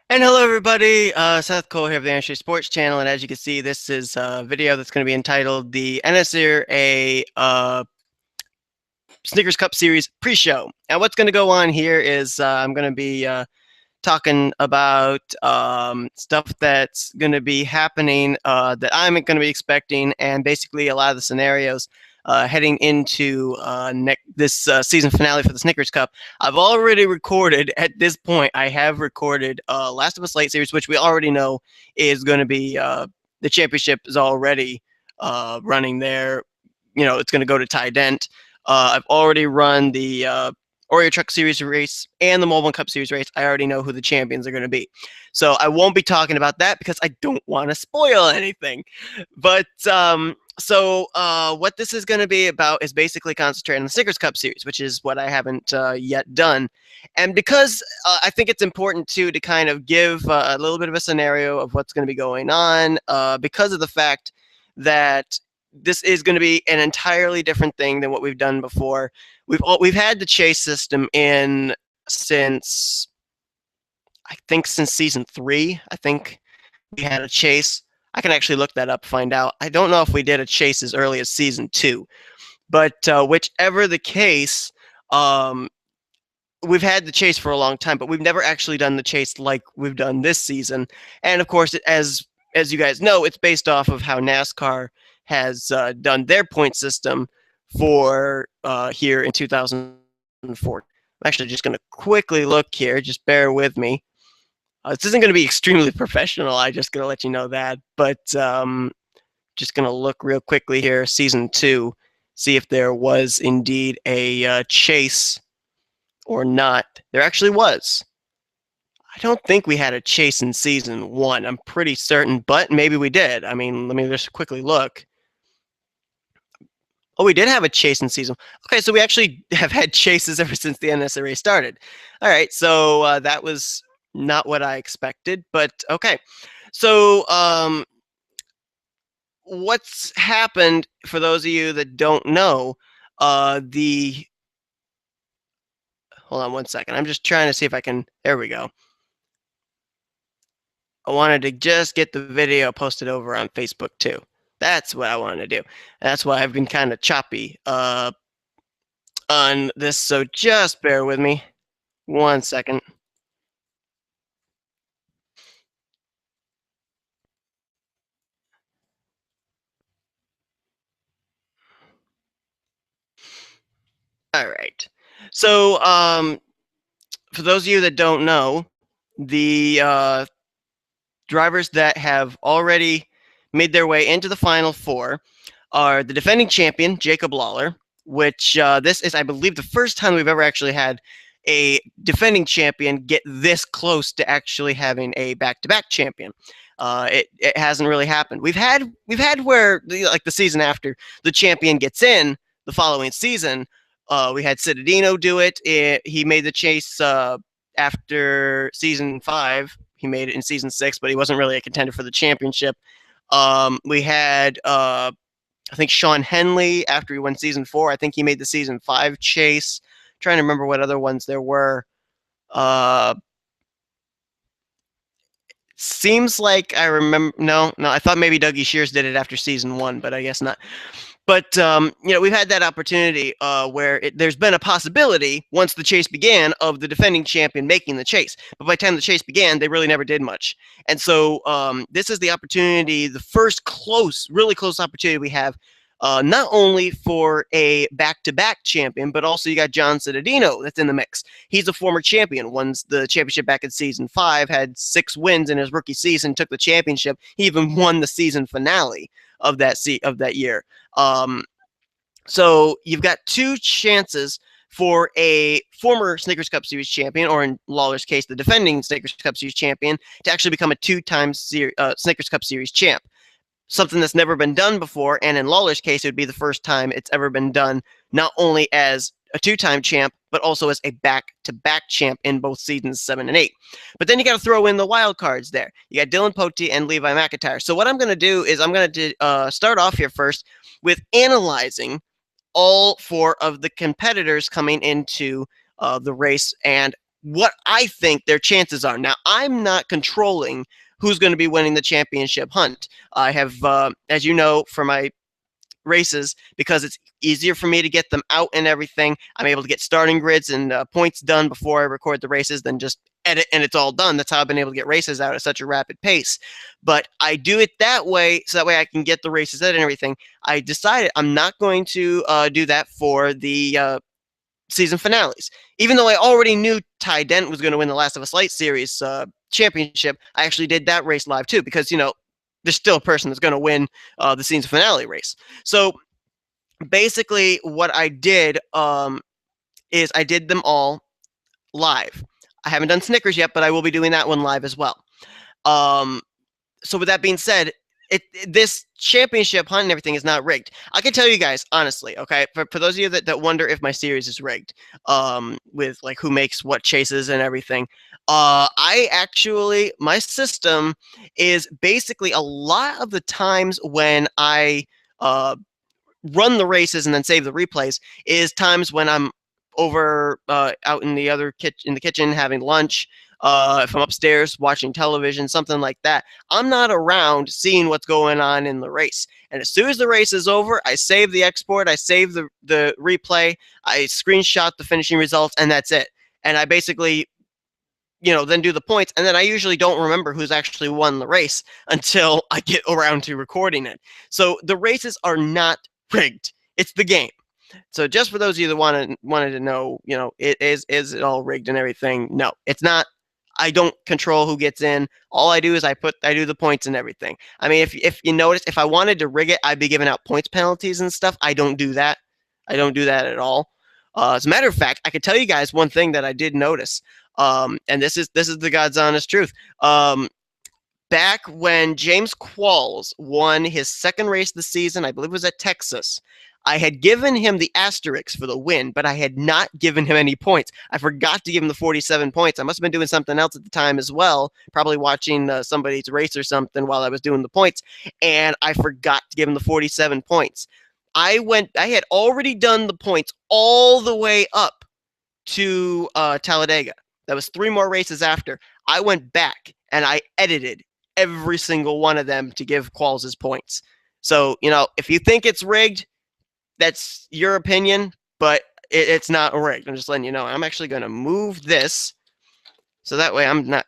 And hello, everybody. Seth Cole here of the NNSCRA Sports Channel, and as you can see, this is a video that's going to be entitled "The NNSCRA Snickers Cup Series Pre-Show." And what's going to go on here is I'm going to be talking about stuff that's going to be happening that I'm going to be expecting, and basically a lot of the scenarios heading into this season finale for the Snickers Cup. I've already recorded, at this point, I have recorded Last of Us Late Series, which we already know is going to be, the championship is already running there. You know, it's going to go to Ty Dent. I've already run the Oreo Truck Series race and the Mobile Cup Series race. I already know who the champions are going to be. So I won't be talking about that because I don't want to spoil anything. But what this is going to be about is basically concentrating on the Snickers Cup Series, which is what I haven't yet done. And because I think it's important too to kind of give a little bit of a scenario of what's going to be going on, because of the fact that this is going to be an entirely different thing than what we've done before. We've had the chase system in since, I think, since season 3. I think we had a chase. I can actually look that up, find out. I don't know if we did a chase as early as season 2, but whichever the case, we've had the chase for a long time, but we've never actually done the chase like we've done this season. And of course, as you guys know, it's based off of how NASCAR has done their point system for here in 2004. I'm actually just going to quickly look here. Just bear with me. This isn't going to be extremely professional. I'm just going to let you know that. But just going to look real quickly here. Season 2. See if there was indeed a chase or not. There actually was. I don't think we had a chase in season 1. I'm pretty certain, but maybe we did. I mean, let me just quickly look. Oh, we did have a chase in season. Okay, so we actually have had chases ever since the NSRA started. All right, so that was not what I expected, but okay. So what's happened, for those of you that don't know, hold on one second. I'm just trying to see if I can, there we go. I wanted to just get the video posted over on Facebook too. That's what I wanted to do. That's why I've been kind of choppy on this, so just bear with me 1 second. All right. So for those of you that don't know, the drivers that have already made their way into the Final Four are the defending champion, Jacob Lawler, which this is, I believe, the first time we've ever actually had a defending champion get this close to actually having a back-to-back champion. It hasn't really happened. We've had where, like, the season after the champion gets in the following season. We had Citadino do it. He made the chase after season 5. He made it in season 6, but he wasn't really a contender for the championship. We had, I think, Sean Henley after he won season 4. I think he made the season 5 chase. I'm trying to remember what other ones there were. Seems like I remember. No, I thought maybe Dougie Shears did it after season 1, but I guess not. But we've had that opportunity where there's been a possibility once the chase began of the defending champion making the chase. But by the time the chase began, they really never did much. And so this is the opportunity, the first really close opportunity we have, not only for a back-to-back champion, but also you got John Citadino that's in the mix. He's a former champion, won the championship back in season 5, had 6 wins in his rookie season, took the championship. He even won the season finale of that year. So you've got 2 chances for a former Snickers Cup Series champion, or in Lawler's case, the defending Snickers Cup Series champion, to actually become a 2-time Snickers Cup Series champ. Something that's never been done before, and in Lawler's case, it would be the first time it's ever been done, not only as a 2-time champ, but also as a back-to-back champ in both seasons 7 and 8. But then you got to throw in the wild cards there. You got Dillon and Levi McIntire. So what I'm going to do is I'm going to start off here first with analyzing all 4 of the competitors coming into the race and what I think their chances are. Now, I'm not controlling who's going to be winning the championship hunt. I have, as you know, for my races, because it's easier for me to get them out and everything, I'm able to get starting grids and points done before I record the races than just edit and it's all done. That's how I've been able to get races out at such a rapid pace. But I do it that way so that way I can get the races out and everything. I decided I'm not going to do that for the season finales. Even though I already knew Ty Dent was going to win the Last of Us Light Series championship, I actually did that race live too, because, you know, there's still a person that's going to win the season finale race. So basically what I did is I did them all live. I haven't done Snickers yet, but I will be doing that one live as well. So with that being said, this championship hunt and everything is not rigged. I can tell you guys honestly, okay, for those of you that wonder if my series is rigged, with like who makes what chases and everything, I actually, my system is basically a lot of the times when I run the races and then save the replays is times when I'm over out in the other in the kitchen having lunch. If I'm upstairs watching television, something like that, I'm not around seeing what's going on in the race. And as soon as the race is over, I save the export, I save the replay, I screenshot the finishing results, and that's it. And I basically, you know, then do the points, and then I usually don't remember who's actually won the race until I get around to recording it. So the races are not rigged. It's the game. So just for those of you that wanted to know, you know, is it all rigged and everything? No, it's not. I don't control who gets in. All I do is I do the points and everything. I mean, if you notice, if I wanted to rig it, I'd be giving out points penalties and stuff. I don't do that. I don't do that at all. As a matter of fact, I could tell you guys one thing that I did notice. And this is the God's honest truth. Back when James Qualls won his second race of the season, I believe it was at Texas, I had given him the asterisk for the win, but I had not given him any points. I forgot to give him the 47 points. I must have been doing something else at the time as well, probably watching somebody's race or something while I was doing the points, and I forgot to give him the 47 points. I had already done the points all the way up to Talladega. That was 3 more races after. I went back and I edited every single one of them to give Qualls his points. So, you know, if you think it's rigged, that's your opinion, but it's not rigged. I'm just letting you know. I'm actually going to move this so that way it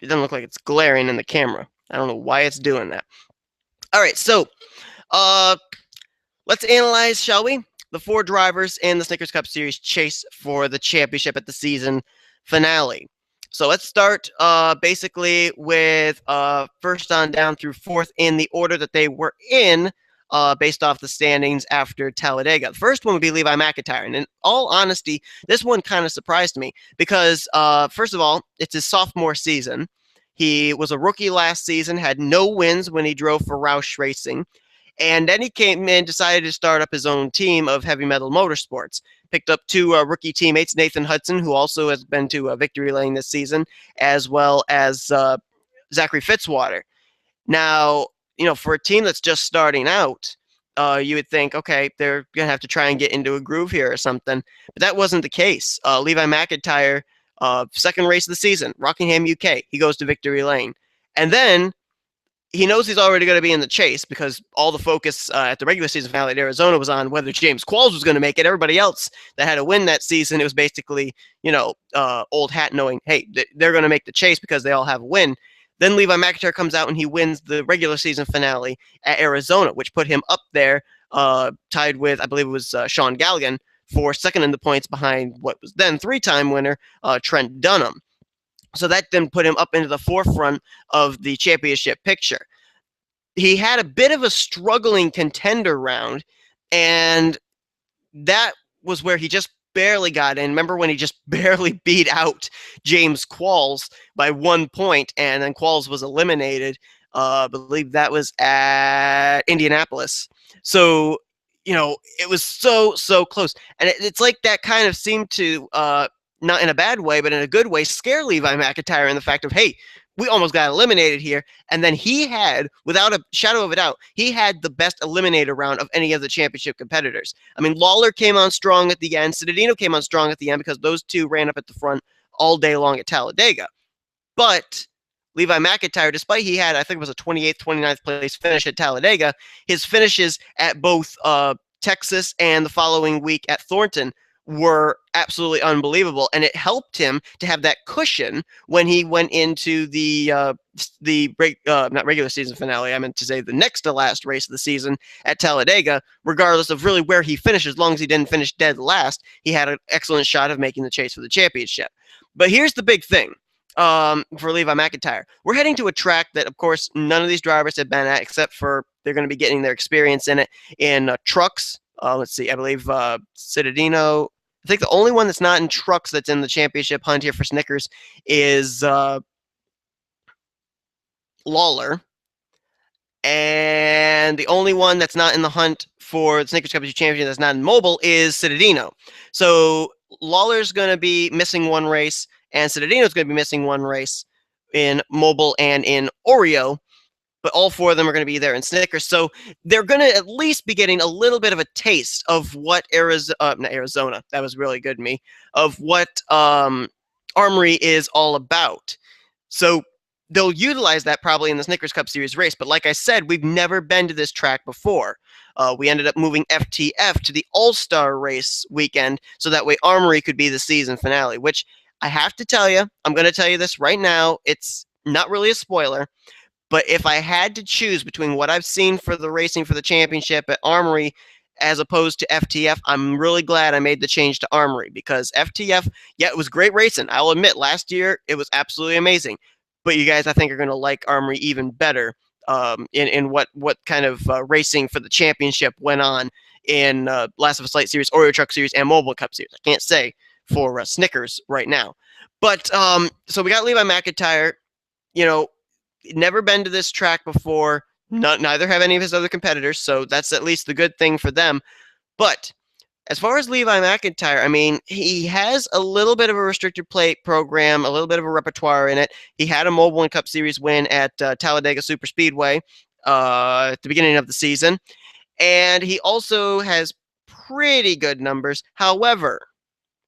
doesn't look like it's glaring in the camera. I don't know why it's doing that. All right, so let's analyze, shall we, the 4 drivers in the Snickers Cup Series chase for the championship at the season finale. So let's start basically with first on down through 4th in the order that they were in, based off the standings after Talladega. The first one would be Levi McIntire. And in all honesty, this one kind of surprised me because, first of all, it's his sophomore season. He was a rookie last season, had no wins when he drove for Roush Racing. And then he came in, decided to start up his own team of Heavy Metal Motorsports. Picked up 2 rookie teammates, Nathan Hudson, who also has been to Victory Lane this season, as well as Zachary Fitzwater. Now, you know, for a team that's just starting out, you would think, okay, they're going to have to try and get into a groove here or something. But that wasn't the case. Levi McIntire, second race of the season, Rockingham, UK. He goes to Victory Lane. And then he knows he's already going to be in the chase because all the focus at the regular season finale at Arizona was on whether James Qualls was going to make it. Everybody else that had a win that season, it was basically, you know, old hat knowing, hey, they're going to make the chase because they all have a win. Then Levi McIntire comes out and he wins the regular season finale at Arizona, which put him up there, tied with, I believe it was Sean Galligan, for second in the points behind what was then 3-time winner Trent Dunham. So that then put him up into the forefront of the championship picture. He had a bit of a struggling contender round, and that was where he just barely got in. Remember when he just barely beat out James Qualls by 1 point, and then Qualls was eliminated. I believe that was at Indianapolis. So, you know, it was so close. And it's like that kind of seemed to, not in a bad way, but in a good way, scare Levi McIntire in the fact of, hey, we almost got eliminated here. And then he had, without a shadow of a doubt, he had the best eliminator round of any of the championship competitors. I mean, Lawler came on strong at the end. Cittadino came on strong at the end because those two ran up at the front all day long at Talladega. But Levi McIntyre, despite he had, I think it was a 28th, 29th place finish at Talladega, his finishes at both Texas and the following week at Thornton were absolutely unbelievable, and it helped him to have that cushion when he went into the not regular season finale. I meant to say the next to last race of the season at Talladega. Regardless of really where he finished, as long as he didn't finish dead last, he had an excellent shot of making the chase for the championship. But here's the big thing. For Levi McIntyre, we're heading to a track that, of course, none of these drivers have been at, except for they're going to be getting their experience in it in trucks. Let's see, I believe Citadino. I think the only one that's not in trucks that's in the championship hunt here for Snickers is Lawler. And the only one that's not in the hunt for the Snickers Cup Series championship that's not in mobile is Citadino. So Lawler's going to be missing one race, and Citadino's going to be missing one race in mobile and in Oreo. But all four of them are going to be there in Snickers. So they're going to at least be getting a little bit of a taste of what Arizona, that was really good, of what Armory is all about. So they'll utilize that probably in the Snickers Cup Series race. But like I said, we've never been to this track before. We ended up moving FTF to the All-Star race weekend so that way Armory could be the season finale, which I have to tell you, I'm going to tell you this right now. It's not really a spoiler. But if I had to choose between what I've seen for the racing for the championship at Armory as opposed to FTF, I'm really glad I made the change to Armory, because FTF, yeah, it was great racing. I'll admit, last year it was absolutely amazing. But you guys, I think, are going to like Armory even better in what kind of racing for the championship went on in Last of Us Light Series, Oreo Truck Series, and Mobile Cup Series. I can't say for Snickers right now. But so we got Levi McIntyre, never been to this track before. Neither have any of his other competitors, so that's at least the good thing for them. But as far as Levi McIntyre, I mean, he has a little bit of a restricted plate program, a little bit of a repertoire in it. He had a Mobile and Cup Series win at Talladega Superspeedway at the beginning of the season. And he also has pretty good numbers. However,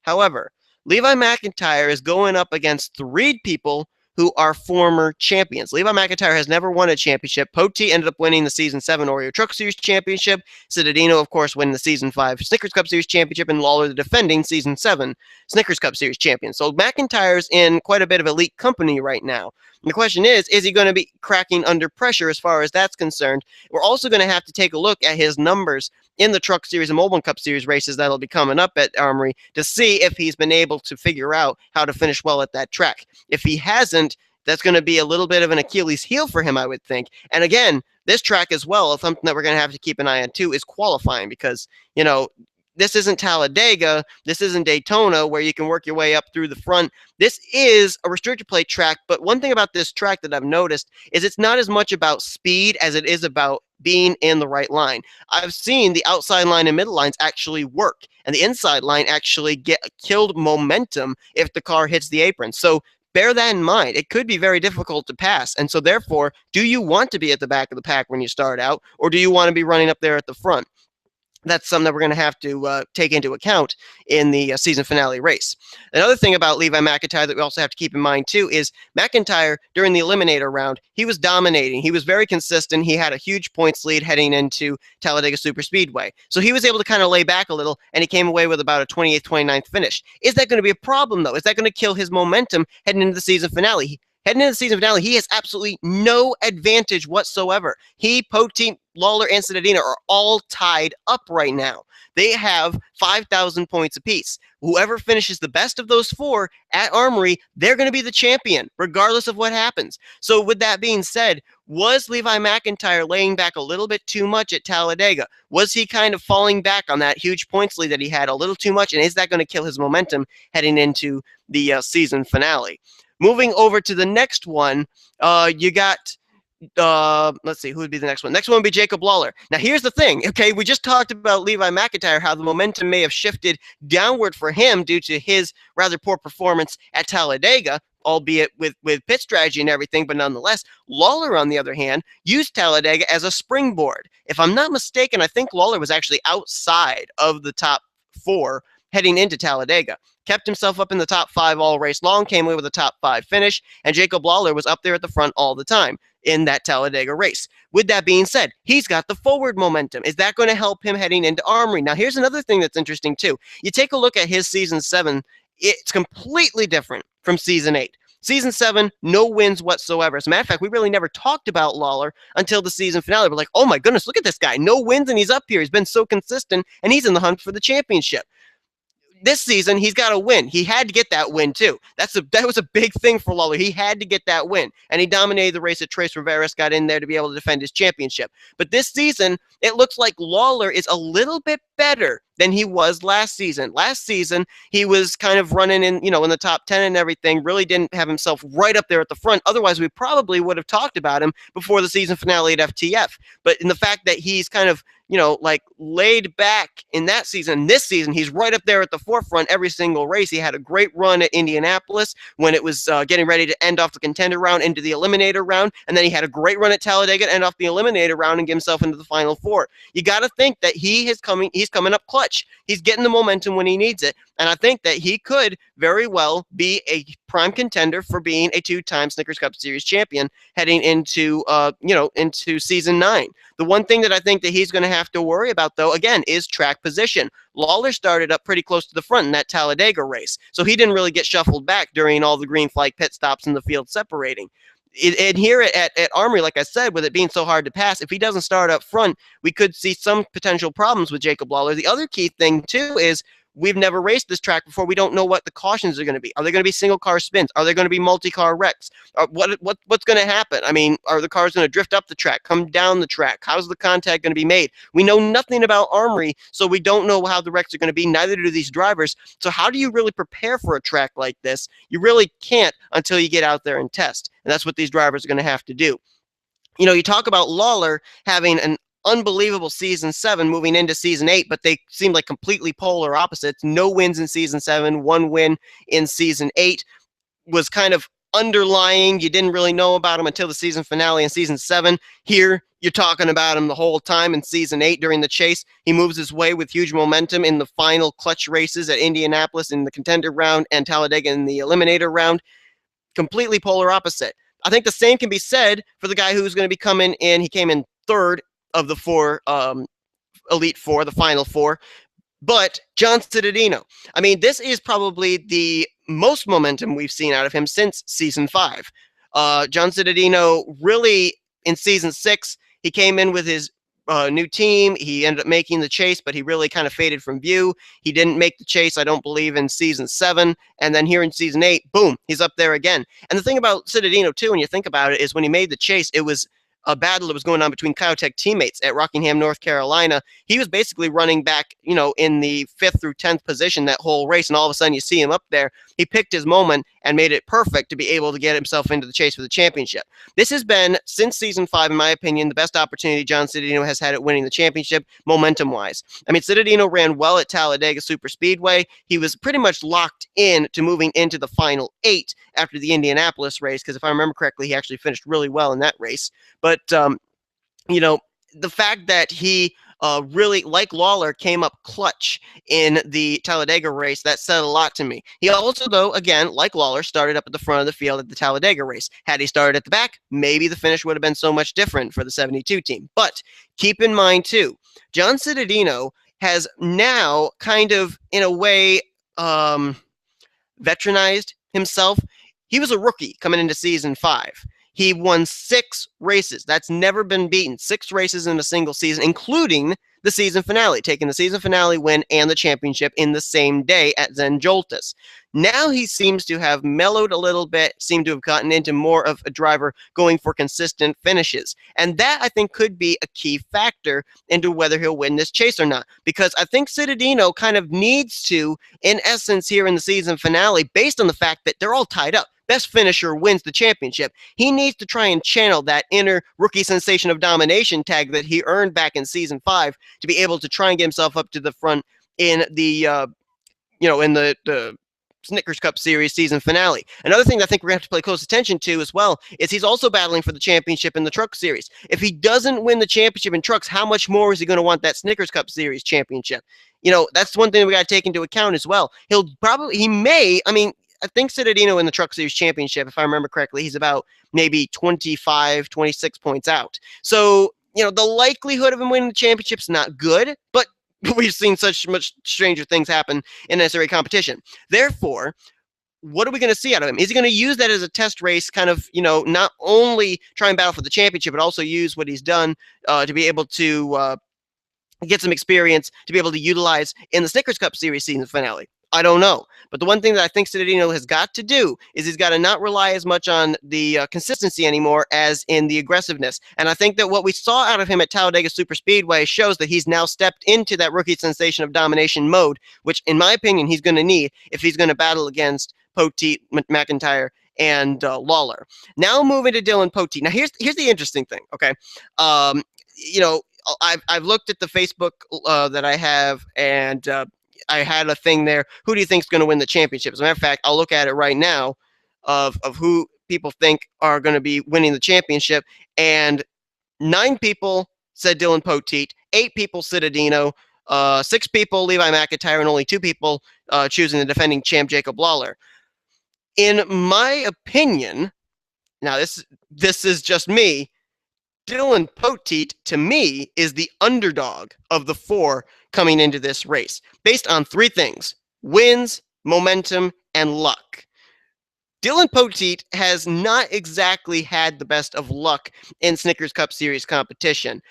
Levi McIntyre is going up against three people who are former champions. Levi McIntyre has never won a championship. Pote ended up winning the Season 7 Oreo Truck Series Championship. Citadino, of course, winning the Season 5 Snickers Cup Series Championship, and Lawler, the defending Season 7 Snickers Cup Series champion. So McIntyre's in quite a bit of elite company right now. And the question is he going to be cracking under pressure as far as that's concerned? We're also going to have to take a look at his numbers in the Truck Series and Mobile Cup Series races that'll be coming up at Armory to see if he's been able to figure out how to finish well at that track. If he hasn't, that's going to be a little bit of an Achilles heel for him, I would think. And again, this track as well, something that we're going to have to keep an eye on too, is qualifying, because, this isn't Talladega, this isn't Daytona where you can work your way up through the front. This is a restricted plate track, but one thing about this track that I've noticed is it's not as much about speed as it is about being in the right line. I've seen the outside line and middle lines actually work, and the inside line actually get killed momentum if the car hits the apron. So bear that in mind. It could be very difficult to pass. And so therefore, do you want to be at the back of the pack when you start out, or do you want to be running up there at the front? That's something that we're going to have to take into account in the season finale race. Another thing about Levi McIntyre that we also have to keep in mind, too, is McIntyre, during the Eliminator round, he was dominating. He was very consistent. He had a huge points lead heading into Talladega Superspeedway. So he was able to kind of lay back a little, and he came away with about a 28th, 29th finish. Is that going to be a problem, though? Is that going to kill his momentum heading into the season finale? Heading into the season finale, he has absolutely no advantage whatsoever. He, Pote, Lawler, and Citadino are all tied up right now. They have 5,000 points apiece. Whoever finishes the best of those four at Armory, they're going to be the champion, regardless of what happens. So with that being said, was Levi McIntyre laying back a little bit too much at Talladega? Was he kind of falling back on that huge points lead that he had a little too much? And is that going to kill his momentum heading into the season finale? Moving over to the next one, you got, let's see, who would be the next one? Next one would be Jacob Lawler. Now, here's the thing, okay? We just talked about Levi McIntyre, how the momentum may have shifted downward for him due to his rather poor performance at Talladega, albeit with pit strategy and everything, but nonetheless, Lawler, on the other hand, used Talladega as a springboard. If I'm not mistaken, I think Lawler was actually outside of the top four heading into Talladega. Kept himself up in the top 5 all race long, came away with a top 5 finish, and Jacob Lawler was up there at the front all the time in that Talladega race. With that being said, he's got the forward momentum. Is that going to help him heading into Armory? Now, here's another thing that's interesting, too. You take a look at his season 7, it's completely different from season 8. Season 7, no wins whatsoever. As a matter of fact, we really never talked about Lawler until the season finale. We're like, oh my goodness, look at this guy. No wins, and he's up here. He's been so consistent, and he's in the hunt for the championship. This season, he's got to win. He had to get that win, too. That was a big thing for Lawler. He had to get that win, and he dominated the race at Tres Riveras, got in there to be able to defend his championship. But this season, it looks like Lawler is a little bit better than he was last season. Last season, he was kind of running in the top 10 and everything, really didn't have himself right up there at the front. Otherwise, we probably would have talked about him before the season finale at FTF. But in the fact that he's kind of laid back in that season. This season, he's right up there at the forefront every single race. He had a great run at Indianapolis when it was getting ready to end off the contender round into the eliminator round, and then he had a great run at Talladega to end off the eliminator round and get himself into the final 4. You got to think that he's coming up clutch. He's getting the momentum when he needs it, and I think that he could very well be a prime contender for being a 2-time Snickers Cup Series champion heading into into season 9. The one thing that I think that he's going to have to worry about, though, again, is track position. Lawler started up pretty close to the front in that Talladega race, so he didn't really get shuffled back during all the green flag pit stops and the field separating. And here at Armory, like I said, with it being so hard to pass, if he doesn't start up front, we could see some potential problems with Jacob Lawler. The other key thing, too, is we've never raced this track before. We don't know what the cautions are going to be. Are they going to be single-car spins? Are there going to be multi-car wrecks? What's going to happen? I mean, are the cars going to drift up the track, come down the track? How's the contact going to be made? We know nothing about Armory, so we don't know how the wrecks are going to be. Neither do these drivers. So how do you really prepare for a track like this? You really can't until you get out there and test. And that's what these drivers are going to have to do. You talk about Lawler having an unbelievable season 7 moving into season 8, but they seem like completely polar opposites. No wins in season 7, 1 win in season 8 was kind of underlying. You didn't really know about him until the season finale in season 7. Here, you're talking about him the whole time in season 8 during the chase. He moves his way with huge momentum in the final clutch races at Indianapolis in the contender round and Talladega in the eliminator round. Completely polar opposite. I think the same can be said for the guy who's going to be coming in. He came in 3rd of the 4 Elite 4, the final 4. But John Cittadino, I mean, this is probably the most momentum we've seen out of him since season 5. John Cittadino really, in season 6, he came in with his new team. He ended up making the chase, but he really kind of faded from view. He didn't make the chase, I don't believe, in season 7. And then here in season 8, boom, he's up there again. And the thing about Cittadino, too, when you think about it, is when he made the chase, it was a battle that was going on between Kyotech teammates at Rockingham, North Carolina. He was basically running back, in the 5th through 10th position that whole race, and all of a sudden you see him up there. He picked his moment and made it perfect to be able to get himself into the chase for the championship. This has been, since season 5, in my opinion, the best opportunity John Cittadino has had at winning the championship, momentum-wise. I mean, Cittadino ran well at Talladega Superspeedway. He was pretty much locked in to moving into the final 8 after the Indianapolis race, because if I remember correctly, he actually finished really well in that race. But, the fact that he really, like Lawler, came up clutch in the Talladega race, that said a lot to me. He also, though, again, like Lawler, started up at the front of the field at the Talladega race. Had he started at the back, maybe the finish would have been so much different for the 72 team. But keep in mind, too, John Cittadino has now kind of, in a way, veteranized himself. He was a rookie coming into season 5. He won 6 races. That's never been beaten. 6 races in a single season, including the season finale, taking the season finale win and the championship in the same day at Zenjoltas. Now he seems to have mellowed a little bit, seemed to have gotten into more of a driver going for consistent finishes. And that, I think, could be a key factor into whether he'll win this chase or not. Because I think Cittadino kind of needs to, in essence, here in the season finale, based on the fact that they're all tied up. Best finisher wins the championship. He needs to try and channel that inner rookie sensation of domination tag that he earned back in season 5 to be able to try and get himself up to the front in the, in the Snickers Cup Series season finale. Another thing that I think we're going to have to pay close attention to as well is he's also battling for the championship in the Truck Series. If he doesn't win the championship in trucks, how much more is he going to want that Snickers Cup Series championship? That's one thing we got to take into account as well. I think Cittadino in the Truck Series championship, if I remember correctly, he's about maybe 25, 26 points out. So, the likelihood of him winning the championship is not good, but we've seen such much stranger things happen in NNSCRA competition. Therefore, what are we going to see out of him? Is he going to use that as a test race, kind of, not only try and battle for the championship, but also use what he's done to be able to get some experience to be able to utilize in the Snickers Cup Series season finale? I don't know. But the one thing that I think Cittadino has got to do is he's got to not rely as much on the consistency anymore as in the aggressiveness. And I think that what we saw out of him at Talladega Superspeedway shows that he's now stepped into that rookie sensation of domination mode, which, in my opinion, he's going to need if he's going to battle against Poteet, McIntire, and Lawler. Now moving to Dillon Poteet. Now here's the interesting thing, okay? I've looked at the Facebook that I have, and I had a thing there. Who do you think is going to win the championship? As a matter of fact, I'll look at it right now of who people think are going to be winning the championship. And 9 people said Dillon Poteet, 8 people Cittadino, 6 people Levi McIntire, and only 2 people choosing the defending champ Jacob Lawler. In my opinion, now this is just me, Dillon Poteet, to me, is the underdog of the 4 coming into this race, based on 3 things: wins, momentum, and luck. Dillon Poteet has not exactly had the best of luck in Snickers Cup Series competition.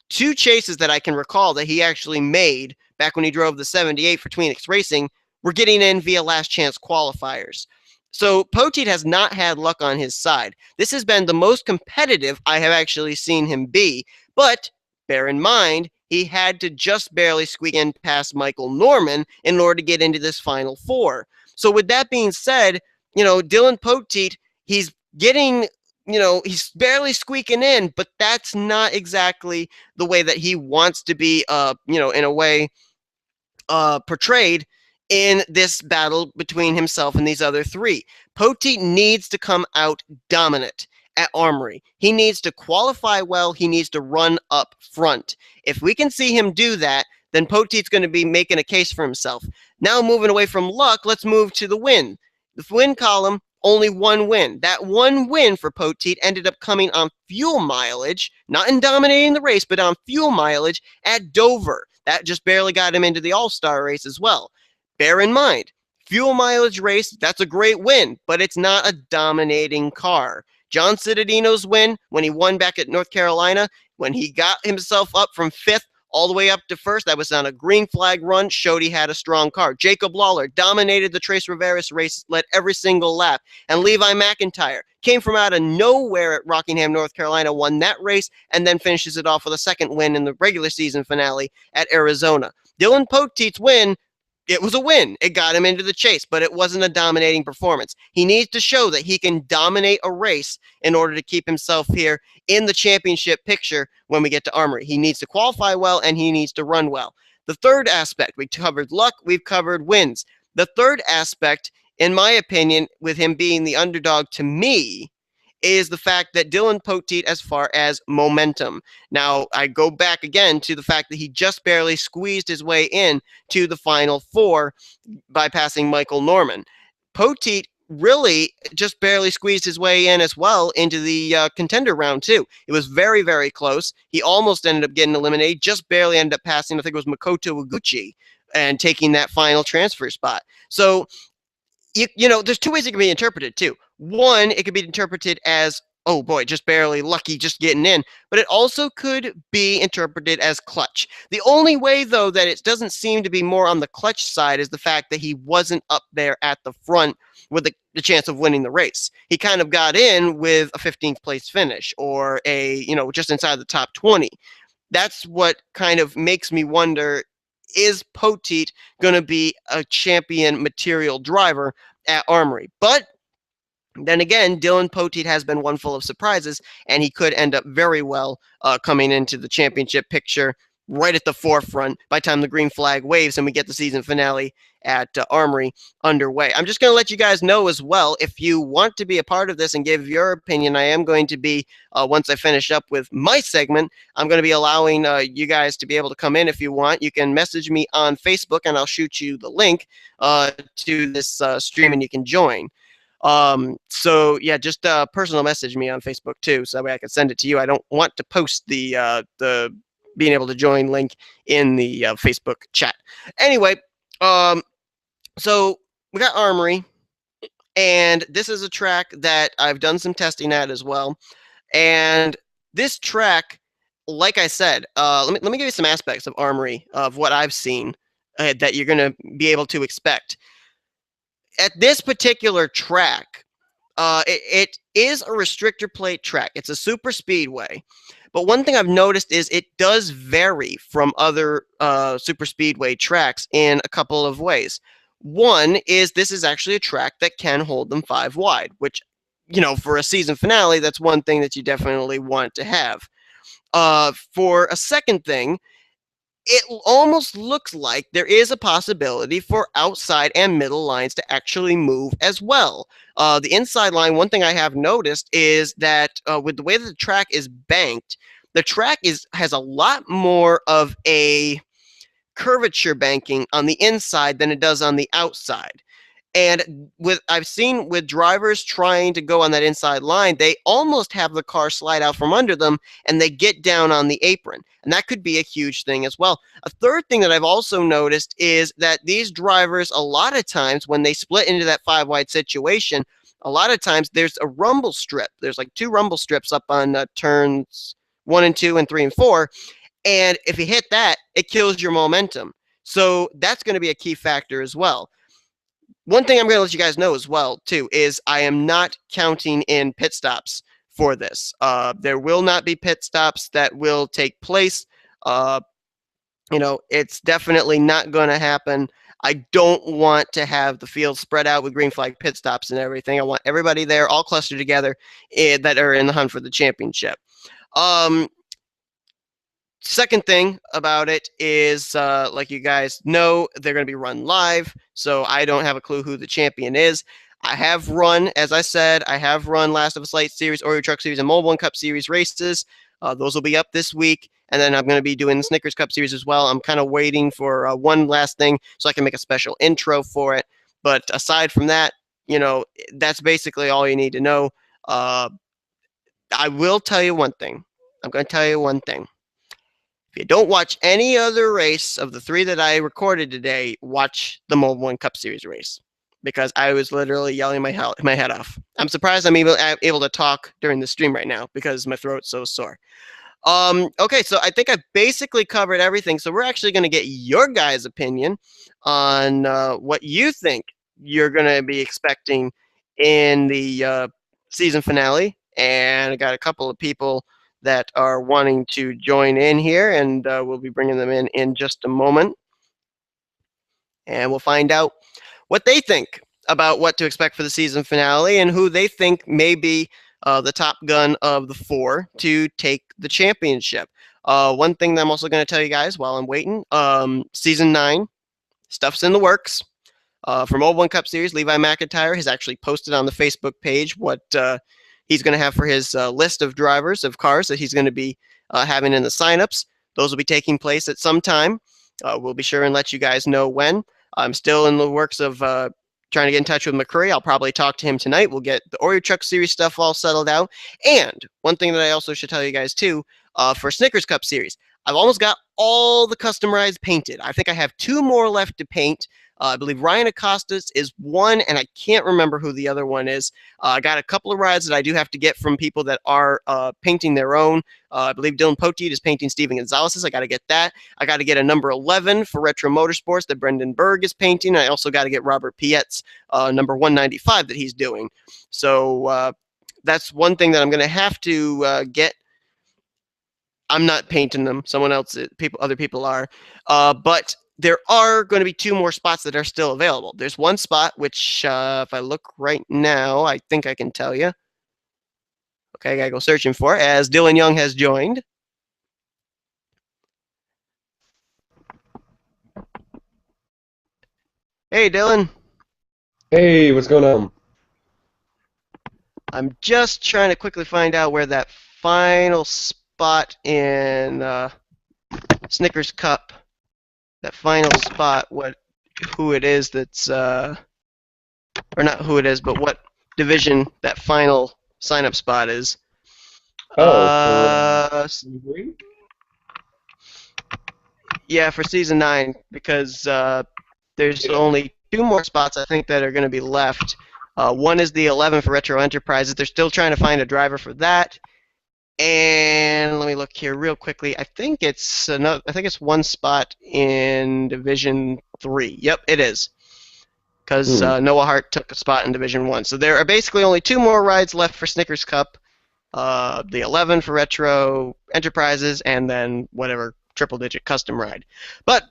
2 chases that I can recall that he actually made back when he drove the 78 for Tweenix Racing were getting in via last chance qualifiers. So Poteet has not had luck on his side. This has been the most competitive I have actually seen him be, but bear in mind, he had to just barely squeak in past Michael Norman in order to get into this Final 4. So with that being said, Dillon Poteet, he's getting, he's barely squeaking in, but that's not exactly the way that he wants to be, in a way, portrayed in this battle between himself and these other 3. Poteet needs to come out dominant at Armory. He needs to qualify well. He needs to run up front. If we can see him do that, then Poteet's going to be making a case for himself. Now, moving away from luck, let's move to the win. The win column, only 1 win. That 1 win for Poteet ended up coming on fuel mileage, not in dominating the race, but on fuel mileage at Dover. That just barely got him into the All-Star race as well. Bear in mind, fuel mileage race, that's a great win, but it's not a dominating car. John Cittadino's win, when he won back at North Carolina, when he got himself up from 5th all the way up to 1st, that was on a green flag run, showed he had a strong car. Jacob Lawler dominated the Tres Riveras race, led every single lap. And Levi McIntire came from out of nowhere at Rockingham, North Carolina, won that race, and then finishes it off with a 2nd win in the regular season finale at Arizona. Dillon Poteet's win, it was a win. It got him into the chase, but it wasn't a dominating performance. He needs to show that he can dominate a race in order to keep himself here in the championship picture when we get to Armory. He needs to qualify well, and he needs to run well. The third aspect, we covered luck, we've covered wins. The third aspect, in my opinion, with him being the underdog to me, is the fact that Dillon Poteet, as far as momentum. Now, I go back again to the fact that he just barely squeezed his way in to the Final 4 by passing Michael Norman. Poteet really just barely squeezed his way in as well into the contender round, too. It was very, very close. He almost ended up getting eliminated, just barely ended up passing, I think it was Makoto Iguchi, and taking that final transfer spot. So, there's 2 ways it can be interpreted, too. One, it could be interpreted as, oh boy, just barely lucky, just getting in. But it also could be interpreted as clutch. The only way, though, that it doesn't seem to be more on the clutch side is the fact that he wasn't up there at the front with the chance of winning the race. He kind of got in with a 15th place finish or just inside the top 20. That's what kind of makes me wonder, is Poteet going to be a champion material driver at Armory? But then again, Dillon Poteet has been one full of surprises, and he could end up very well coming into the championship picture right at the forefront by the time the green flag waves and we get the season finale at Armory underway. I'm just going to let you guys know as well, if you want to be a part of this and give your opinion, I am going to be, once I finish up with my segment, I'm going to be allowing you guys to be able to come in if you want. You can message me on Facebook and I'll shoot you the link to this stream and you can join. So yeah, just personal message me on Facebook too, so that way I can send it to you. I don't want to post the being able to join link in the Facebook chat. Anyway, so we got Armory, and this is a track that I've done some testing at as well. And this track, like I said, let me give you some aspects of Armory of what I've seen that you're going to be able to expect. At this particular track, it is a restrictor plate track. It's a super speedway. But one thing I've noticed is it does vary from other super speedway tracks in a couple of ways. One is this is actually a track that can hold them 5 wide, which, you know, for a season finale, that's one thing that you definitely want to have. For a second thing, it almost looks like there is a possibility for outside and middle lines to actually move as well. The inside line, one thing I have noticed is that with the way that the track is banked, the track has a lot more of a curvature banking on the inside than it does on the outside. And I've seen with drivers trying to go on that inside line, they almost have the car slide out from under them and they get down on the apron. And that could be a huge thing as well. A third thing that I've also noticed is that these drivers, a lot of times when they split into that 5 wide situation, a lot of times there's a rumble strip. There's like 2 rumble strips up on turns 1 and 2 and 3 and 4. And if you hit that, it kills your momentum. So that's going to be a key factor as well. One thing I'm going to let you guys know as well, too, is I am not counting in pit stops for this. There will not be pit stops that will take place. You know, it's definitely not going to happen. I don't want to have the field spread out with green flag pit stops and everything. I want everybody there all clustered together that are in the hunt for the championship. Second thing about it is, like you guys know, they're going to be run live, so I don't have a clue who the champion is. I have run, as I said, I have run Last of Us Light Series, Oreo Truck Series, and Mobile One Cup Series races. Those will be up this week, and then I'm going to be doing the Snickers Cup Series as well. I'm kind of waiting for one last thing so I can make a special intro for it. But aside from that, you know, that's basically all you need to know. I will tell you one thing. I'm going to tell you one thing. If you don't watch any other race of the 3 that I recorded today, watch the Mobile One Cup Series race, because I was literally yelling my head off. I'm surprised I'm able to talk during the stream right now because my throat's so sore. Okay, so I think I basically covered everything. So we're actually going to get your guys' opinion on what you think you're going to be expecting in the season finale. And I got a couple of people that are wanting to join in here, and we'll be bringing them in just a moment. And we'll find out what they think about what to expect for the season finale and who they think may be the top gun of the 4 to take the championship. One thing that I'm also going to tell you guys while I'm waiting, season 9, stuff's in the works. For Mobile One Cup Series, Levi McIntire has actually posted on the Facebook page what he's going to have for his list of drivers of cars that he's going to be having in the signups. Those will be taking place at some time. We'll be sure and let you guys know when. I'm still in the works of trying to get in touch with McCurry. I'll probably talk to him tonight. We'll get the Oreo Truck Series stuff all settled out. And one thing that I also should tell you guys too, for Snickers Cup Series, I've almost got all the custom rides painted. I think I have 2 more left to paint. I believe Ryan Acosta's is one, and I can't remember who the other one is. I got a couple of rides that I do have to get from people that are painting their own. I believe Dillon Poteet is painting Steven Gonzalez's. I got to get that. I got to get a number 11 for Retro Motorsports that Brendan Berg is painting. I also got to get Robert Piet's number 195 that he's doing. So that's one thing that I'm going to have to get. I'm not painting them. Someone else, other people are. But there are going to be 2 more spots that are still available. There's one spot, which if I look right now, I think I can tell you. Okay, I got to go searching for it, as Dylan Young has joined. Hey, Dylan. Hey, what's going on? I'm just trying to quickly find out where that final spot in Snickers Cup, that final spot, who it is that's, or not who it is, but what division that final sign-up spot is. Oh, for Uh, Missouri? yeah, for season 9, because there's Yeah. only two more spots I think that are going to be left. One is the 11 for Retro Enterprises. They're still trying to find a driver for that. And let me look here real quickly. I think it's one spot in Division 3. Yep, it is. Because Hmm. Noah Hart took a spot in Division 1. So there are basically only two more rides left for Snickers Cup. The 11 for Retro Enterprises, and then whatever triple digit custom ride. But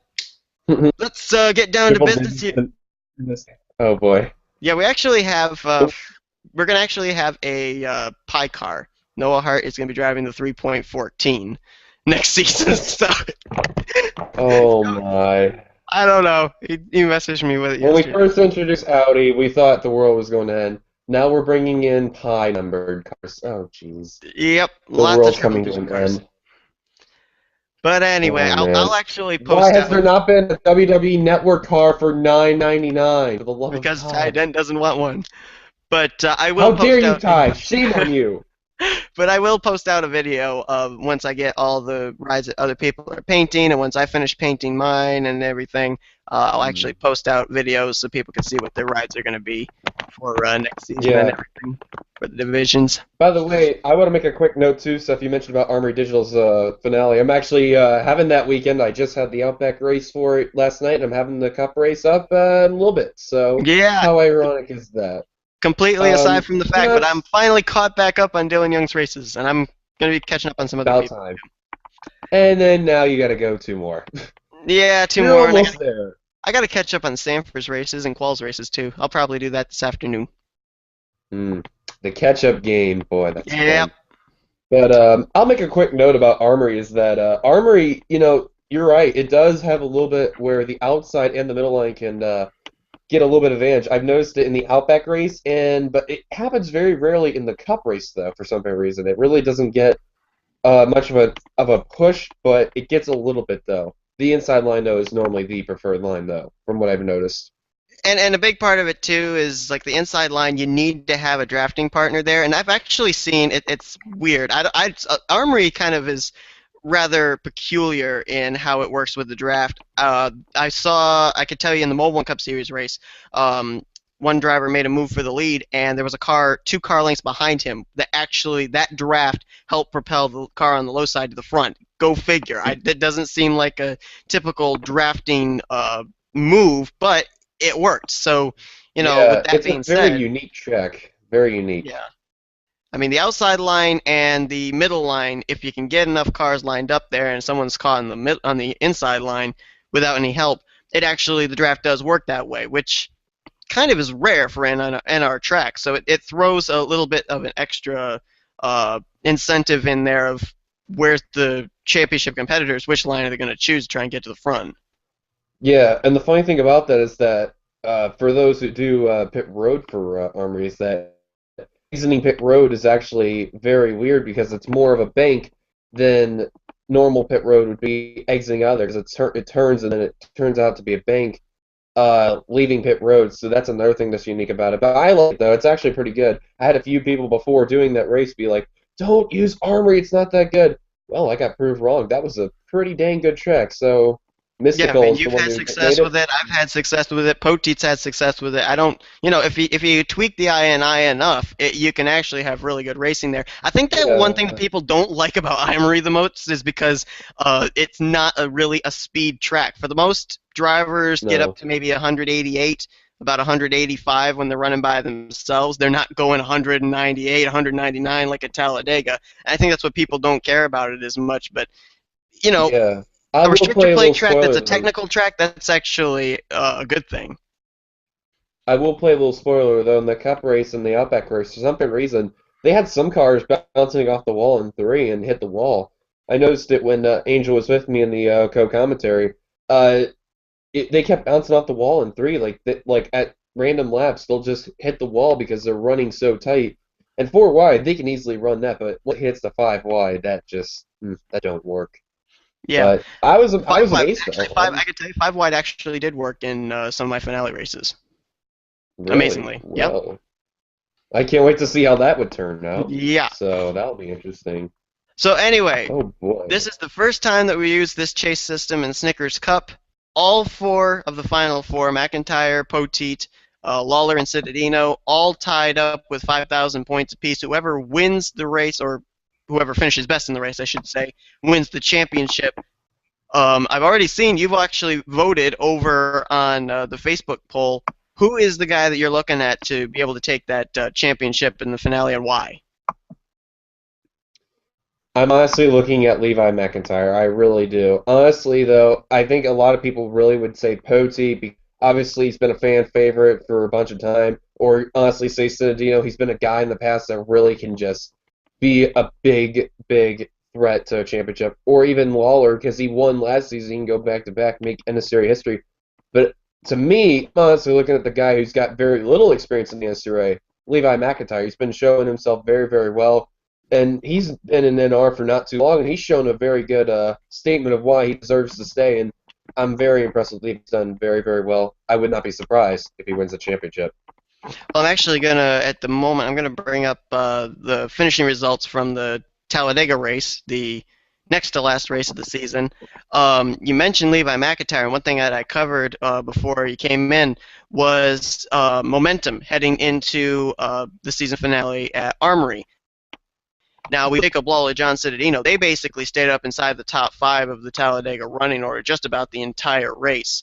let's get down to Triple business digits here. in this. Oh boy. Yeah, we're gonna actually have a pie car. Noah Hart is gonna be driving the 3.14 next season. So Oh my. I don't know. He messaged me with it When we yesterday. first introduced Audi, we thought the world was going to end. Now we're bringing in pi numbered cars. Oh jeez. Yep, The lots of world's triple coming to digit an cars. end. But anyway, Oh I'll man. actually Why post has there out not been a WWE Network car for $9.99? For the love of because God. Ty doesn't want one. But I will How dare post you, out Ty? Shame on you. but I will post out a video of once I get all the rides that other people are painting, and once I finish painting mine and everything, I'll Hmm. actually post out videos so people can see what their rides are going to be for next season and Yeah. everything for the divisions. By the way, I want to make a quick note too. Stuff you mentioned about Armory Digital's finale. I'm actually having that weekend. I just had the Outback race for it last night, and I'm having the Cup race up in a little bit. So Yeah, how ironic is that? completely aside from the You fact, know, but I'm it's finally caught back up on Dillon Young's races, and I'm going to be catching up on some other about people. time. And then now you got to go two more. Yeah, two You're more, and almost there. I got to catch up on Sanford's races and Qualls races too. I'll probably do that this afternoon. Mm, the catch-up game, boy, that's Yep. fun. But I'll make a quick note about Armory is that Armory, you're right. It does have a little bit where the outside and the middle line can get a little bit of advantage. I've noticed it in the Outback race, but it happens very rarely in the Cup race though. For some reason, it really doesn't get much of a push, but it gets a little bit though. The inside line though is normally the preferred line though, from what I've noticed. And a big part of it too is like the inside line. You need to have a drafting partner there, and I've actually seen it. It's weird. Armory kind of is rather peculiar in how it works with the draft. I could tell you in the Mobile One Cup Series race, um, one driver made a move for the lead, and there was a car 2 car lengths behind him that draft helped propel the car on the low side to the front. Go figure. That doesn't seem like a typical drafting move, but it worked. So, with Yeah, that it's a being very said, unique check. Very unique. yeah. I mean, the outside line and the middle line, if you can get enough cars lined up there and someone's caught on the inside line without any help, the draft does work that way, which kind of is rare for NR track. So it throws a little bit of an extra incentive in there of where's the championship competitors, which line are they going to choose to try and get to the front. Yeah, and the funny thing about that is that for those who do pit road for Armory, is that exiting pit road is actually very weird because it's more of a bank than normal pit road would be exiting out of there because it turns and then it turns out to be a bank leaving pit road. So that's another thing that's unique about it. But I like it though; it's actually pretty good. I had a few people before doing that race be like, "Don't use Armory; it's not that good." Well, I got proved wrong. That was a pretty dang good track. So Yeah, I Mystical mean, is the you've one had who success made with it. it. I've had success with it. Poteet's had success with it. I don't, if you tweak the INI enough, you can actually have really good racing there. I think that one thing that Yeah, people don't like about Imory the most is because it's not really a speed track. For the most, drivers get up no. to maybe 188, about 185 when they're running by themselves. They're not going 198, 199 like at Talladega. And I think that's what people don't care about it as much. But you know, Yeah. I a will restrictor play a plate little track that's a spoiler though. technical track, that's actually a good thing. I will play a little spoiler though. In the Cup race and the Outback race, for some reason, they had some cars bouncing off the wall in three and hit the wall. I noticed it when Angel was with me in the co-commentary. Uh, they kept bouncing off the wall in three, like at random laps, they'll just hit the wall because they're running so tight. And four wide, they can easily run that, but when it hits the five wide, that don't work. Yeah, But I five was wide amazed actually though. five. I could tell you, five wide actually did work in some of my finale races. Really? Amazingly, yep. Well, I can't wait to see how that would turn out. Yeah. So that'll be interesting. So anyway, Oh this boy. is the first time that we use this chase system in Snickers Cup. All four of the final four, McIntire, Poteet, Lawler, and Cittadino, all tied up with 5,000 points apiece. Whoever wins the race, or whoever finishes best in the race, I should say, wins the championship. I've already seen you've actually voted over on the Facebook poll. Who is the guy that you're looking at to be able to take that championship in the finale, and why? I'm honestly looking at Levi McIntire. I really do. Honestly, though, I think a lot of people really would say Poti. Obviously, he's been a fan favorite for a bunch of time. Or honestly, say Cittadino. He's been a guy in the past that really can just be a big, big threat to a championship. Or even Lawler, because he won last season. He can go back to back, make NNSCRA history. But to me, I'm honestly looking at the guy who's got very little experience in the NCAA, Levi McIntire. He's been showing himself very, very well, and he's been in NR for not too long, and he's shown a very good statement of why he deserves to stay. And I'm very impressed with Levi. He's done very, very well. I would not be surprised if he wins the championship. Well, I'm actually gonna, at the moment, I'm gonna bring up the finishing results from the Talladega race, the next to last race of the season. You mentioned Levi McIntyre, and one thing that I covered before you came in was momentum heading into the season finale at Armory. Now, we Jacob Lawler, John Cittadino, they basically stayed up inside the top five of the Talladega running order just about the entire race.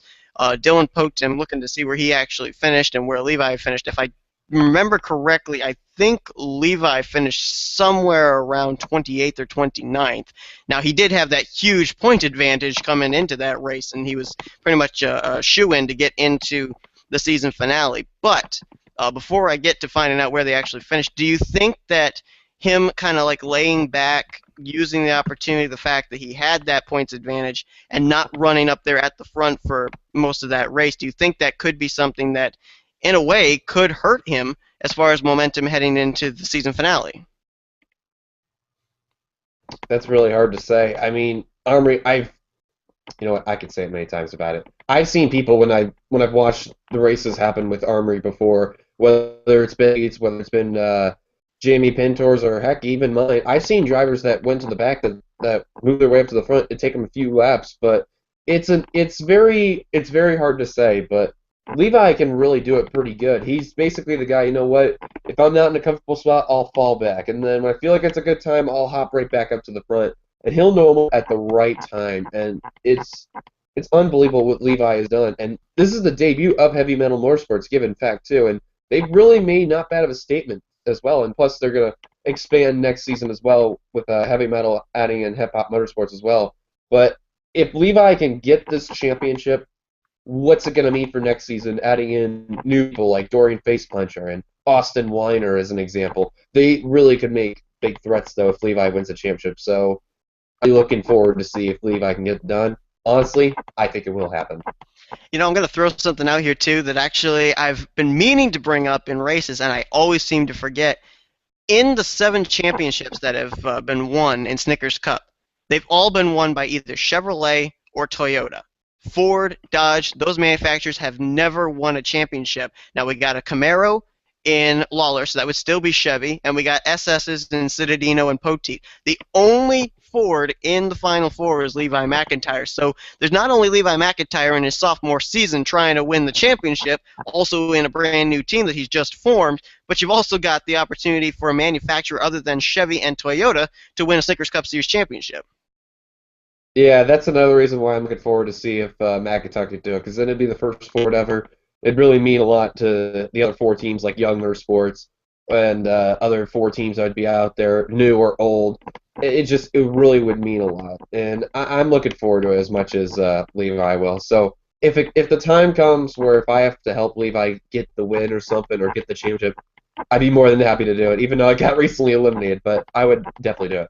Dillon poked him, looking to see where he actually finished and where Levi finished. If I remember correctly, I think Levi finished somewhere around 28th or 29th. Now, he did have that huge point advantage coming into that race, and he was pretty much a shoe-in to get into the season finale. But before I get to finding out where they actually finished, do you think that him kind of like laying back, using the opportunity, the fact that he had that points advantage, and not running up there at the front for most of that race, do you think that could be something that, in a way, could hurt him as far as momentum heading into the season finale? That's really hard to say. I mean, Armory, you know what, I could say it many times about it. I've seen people when I've watched the races happen with Armory before, whether it's been Jamie Pintor's or heck even mine. I've seen drivers that went to the back that moved their way up to the front. It take them a few laps, but it's very hard to say. But Levi can really do it pretty good. He's basically the guy. You know what? If I'm not in a comfortable spot, I'll fall back, and then when I feel like it's a good time, I'll hop right back up to the front, and he'll know him at the right time. And it's unbelievable what Levi has done. And this is the debut of Heavy Metal Motorsports, given fact too. And they've really made not bad of a statement as well. And plus, they're gonna expand next season as well with Heavy Metal adding in Hip Hop Motorsports as well. But if Levi can get this championship, what's it gonna mean for next season? Adding in new people like Dorian Facepuncher and Austin Weiner as an example. They really could make big threats though if Levi wins the championship. So I'm looking forward to see if Levi can get it done. Honestly, I think it will happen. You know, I'm going to throw something out here, too, that actually I've been meaning to bring up in races, and I always seem to forget. In the 7 championships that have been won in Snickers Cup, they've all been won by either Chevrolet or Toyota. Ford, Dodge, those manufacturers have never won a championship. Now, we got a Camaro in Lawler, so that would still be Chevy, and we got SS's in Cittadino and Poteet. The only Ford in the Final Four is Levi McIntyre. So there's not only Levi McIntyre in his sophomore season trying to win the championship, also in a brand new team that he's just formed, but you've also got the opportunity for a manufacturer other than Chevy and Toyota to win a Snickers Cup Series championship. Yeah, that's another reason why I'm looking forward to see if McIntyre could do it, because then it'd be the first Ford ever. It'd really mean a lot to the other four teams like Youngler Sports and other four teams that'd be out there, new or old. It really would mean a lot, and I'm looking forward to it as much as Levi will. So if the time comes where if I have to help Levi get the win or something or get the championship, I'd be more than happy to do it, even though I got recently eliminated. But I would definitely do it.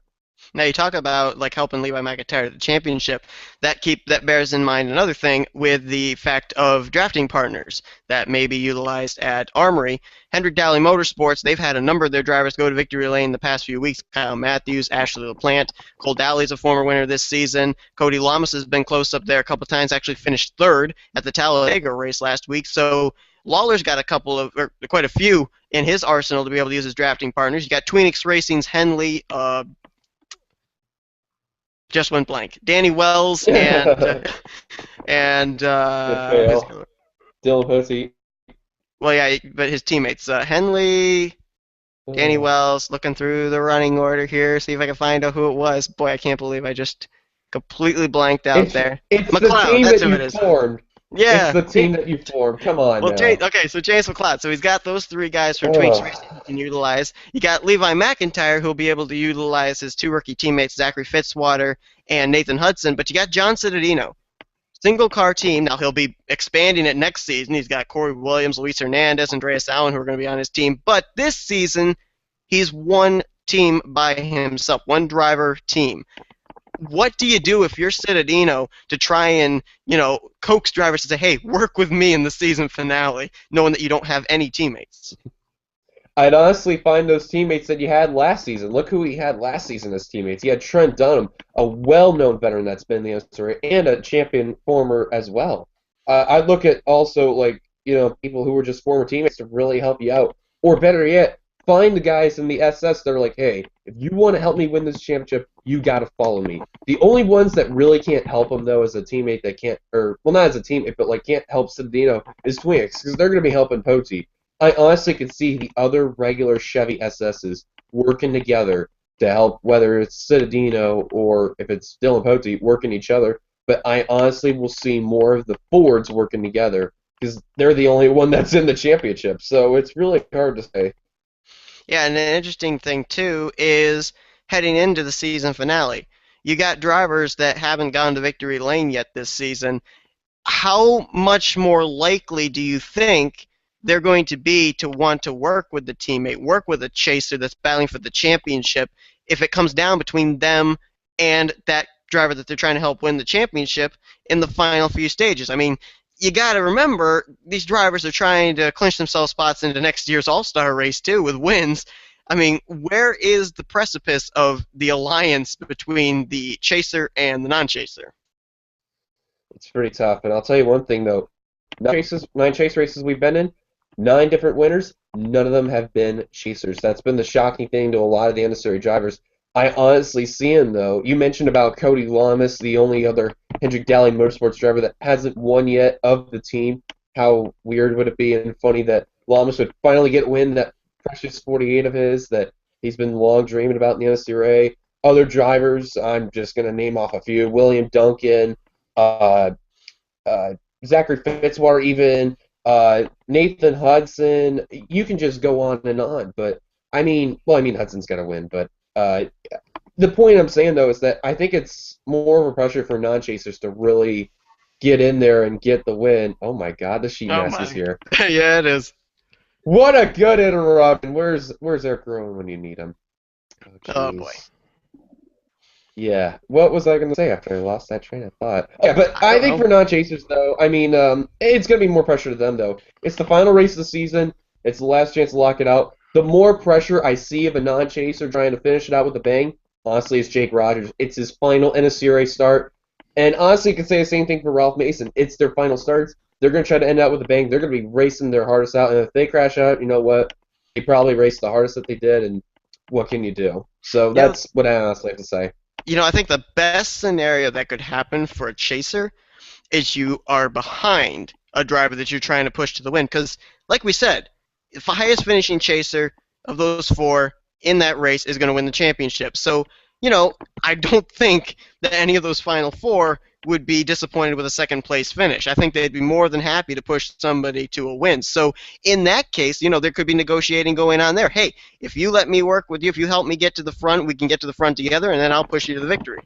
Now you talk about like helping Levi McIntire at the championship. That bears in mind another thing with the fact of drafting partners that may be utilized at Armory. Hendrick Dowley Motorsports, they've had a number of their drivers go to victory lane the past few weeks. Kyle Matthews, Ashley LaPlante, Cole Dowley's a former winner this season. Cody Lamas has been close up there a couple times, actually finished third at the Talladega race last week. So Lawler's got a couple of, or quite a few in his arsenal to be able to use as drafting partners. You got Tweenix Racing's Henley, just went blank. Danny Wells Good and fail. Dillon Pussy. well, yeah, but his teammates Henley, Danny Wells. Looking through the running order here, see if I can find out who it was. Boy, I can't believe I just completely blanked out It's there. it's the McLeod, team that's that who you it is. formed. It's Yeah. the team that you formed. Come on Well, now. Okay, so James McLeod. So he's got those three guys from Twinks Ugh. Racing he can utilize. You got Levi McIntire, who'll be able to utilize his two rookie teammates, Zachary Fitzwater and Nathan Hudson. But you got John Cittadino, single car team. Now he'll be expanding it next season. He's got Corey Williams, Luis Hernandez, Andreas Allen, who are going to be on his team. But this season, he's one team by himself, one driver team. What do you do if you're Cittadino to try and, coax drivers to say, hey, work with me in the season finale, knowing that you don't have any teammates? I'd honestly find those teammates that you had last season. Look who he had last season as teammates. He had Trent Dunham, a well-known veteran that's been in the NCAA, and a champion former as well. I'd look at also, like, people who were just former teammates to really help you out. Or better yet, find the guys in the SS that are like, hey, if you want to help me win this championship, you got to follow me. The only ones that really can't help him, though, as a teammate that can't, or, well, not as a teammate, but, like, can't help Cittadino is Twinks, because they're going to be helping Poti. I honestly could see the other regular Chevy SSs working together to help, whether it's Cittadino or if it's Dillon Poti, working each other. But I honestly will see more of the Fords working together because they're the only one that's in the championship. So it's really hard to say. Yeah, and an interesting thing, too, is heading into the season finale. You got drivers that haven't gone to victory lane yet this season. How much more likely do you think they're going to be to want to work with the teammate, work with a chaser that's battling for the championship if it comes down between them and that driver that they're trying to help win the championship in the final few stages? I mean, you got to remember these drivers are trying to clinch themselves spots into next year's All-Star race too with wins. I mean, where is the precipice of the alliance between the chaser and the non-chaser? It's pretty tough. And I'll tell you one thing, though. 9 chase races we've been in, 9 different winners, none of them have been chasers. That's been the shocking thing to a lot of the NNSCRA drivers. I honestly see him, though. You mentioned about Cody Lamas, the only other Hendrick Dowley Motorsports driver that hasn't won yet of the team. How weird would it be and funny that Lamas would finally get a win, that precious 48 of his that he's been long dreaming about in the NNSCRA. Other drivers, I'm just going to name off a few. William Duncan, uh, Zachary Fitzwater, even Nathan Hudson. You can just go on and on. But Hudson's gonna win. But the point I'm saying though is that I think it's more of a pressure for non-chasers to really get in there and get the win. Oh my God, the sheet Oh mass is my. here. Yeah, it is. What a good interruption. Where's Eric Rowan when you need him? Oh Oh boy. jeez. Yeah. What was I going to say after I lost that train of thought? Yeah, but I I don't think know. for non-chasers, though, it's going to be more pressure to them, though. It's the final race of the season. It's the last chance to lock it out. The more pressure I see of a non-chaser trying to finish it out with a bang, honestly, it's Jake Rogers. It's his final NSCRA start. And honestly, you could say the same thing for Ralph Mason. It's their final starts. They're going to try to end out with a bang. They're going to be racing their hardest out. And if they crash out, you know what? They probably raced the hardest that they did, and what can you do? So You know, that's what I honestly have to say. I think the best scenario that could happen for a chaser is you are behind a driver that you're trying to push to the win. Because, like we said, the highest finishing chaser of those four in that race is going to win the championship. So, I don't think that any of those final four would be disappointed with a second place finish. I think they'd be more than happy to push somebody to a win. So, in that case, there could be negotiating going on there. Hey, if you let me work with you, if you help me get to the front, we can get to the front together, and then I'll push you to the victory.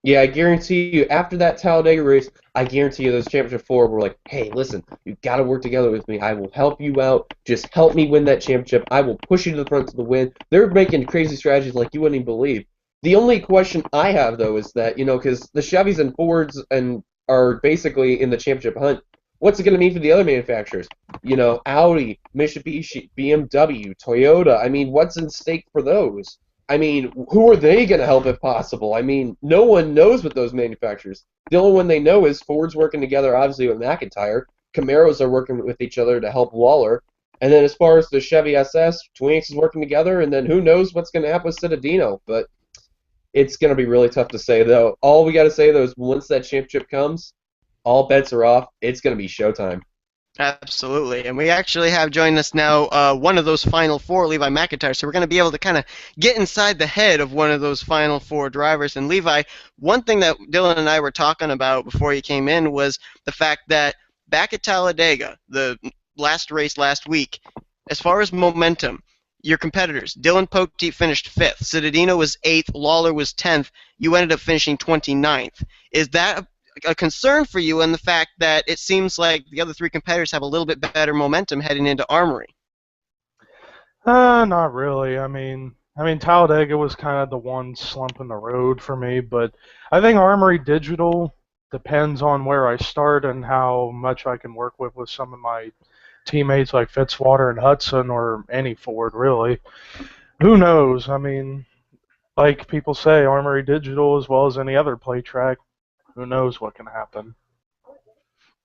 Yeah, I guarantee you, after that Talladega race, I guarantee you those championship four were like, hey, listen, you got to work together with me. I will help you out. Just help me win that championship. I will push you to the front to the win. They're making crazy strategies like you wouldn't even believe. The only question I have though is that because the Chevys and Fords and are basically in the championship hunt. What's it going to mean for the other manufacturers? Audi, Mitsubishi, BMW, Toyota. I mean, what's in stake for those? I mean, who are they going to help if possible? I mean, no one knows with those manufacturers. The only one they know is Ford's working together, obviously, with McIntyre. Camaros are working with each other to help Lawler. And then as far as the Chevy SS, Twin is working together, and then who knows what's going to happen with Citadino. But it's going to be really tough to say, though. All we got to say, though, is once that championship comes, all bets are off. It's going to be showtime. Absolutely. And we actually have joined us now one of those final four, Levi McIntire. So we're going to be able to kind of get inside the head of one of those final four drivers. And Levi, one thing that Dillon and I were talking about before you came in was the fact that back at Talladega, the last race last week, as far as momentum, your competitors, Dillon Poteet finished 5th, Citadino was 8th, Lawler was 10th, you ended up finishing 29th. Is that a concern for you, and the fact that it seems like the other three competitors have a little bit better momentum heading into Armory? Not really. Talladega was kind of the one slump in the road for me, but I think Armory Digital depends on where I start and how much I can work with some of my teammates like Fitzwater and Hudson or any Ford, really. Who knows? Like people say, Armory Digital as well as any other play track, who knows what can happen.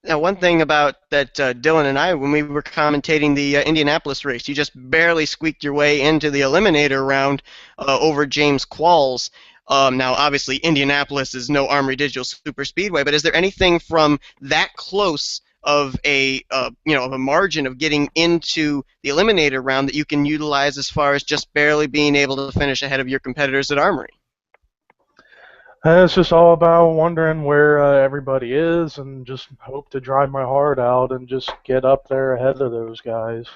Now, one thing about that, Dillon and I, when we were commentating the Indianapolis race, you just barely squeaked your way into the eliminator round over James Qualls. Now, obviously, Indianapolis is no Armory Digital Super Speedway, but is there anything from that close of of a margin of getting into the eliminator round that you can utilize as far as just barely being able to finish ahead of your competitors at Armory? It's just all about wondering where everybody is and just hope to drive my heart out and just get up there ahead of those guys.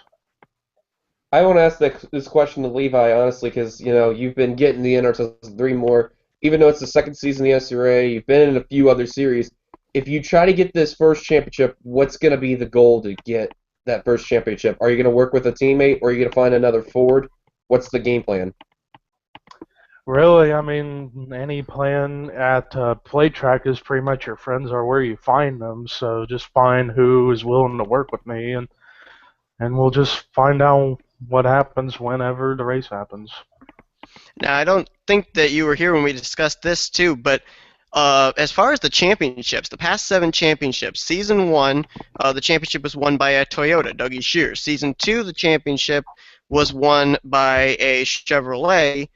I want to ask this question to Levi, honestly, because you've been getting the NR3 more, even though it's the second season of the SCRA. You've been in a few other series. If you try to get this first championship, what's going to be the goal to get that first championship? Are you going to work with a teammate, or are you going to find another Ford? What's the game plan? Really, any plan at play track is pretty much your friends are where you find them. So just find who is willing to work with me, and we'll just find out what happens whenever the race happens. Now, I don't think that you were here when we discussed this too, but as far as the championships, the past 7 championships, Season 1, the championship was won by a Toyota, Dougie Shears. Season 2, the championship was won by a Chevrolet.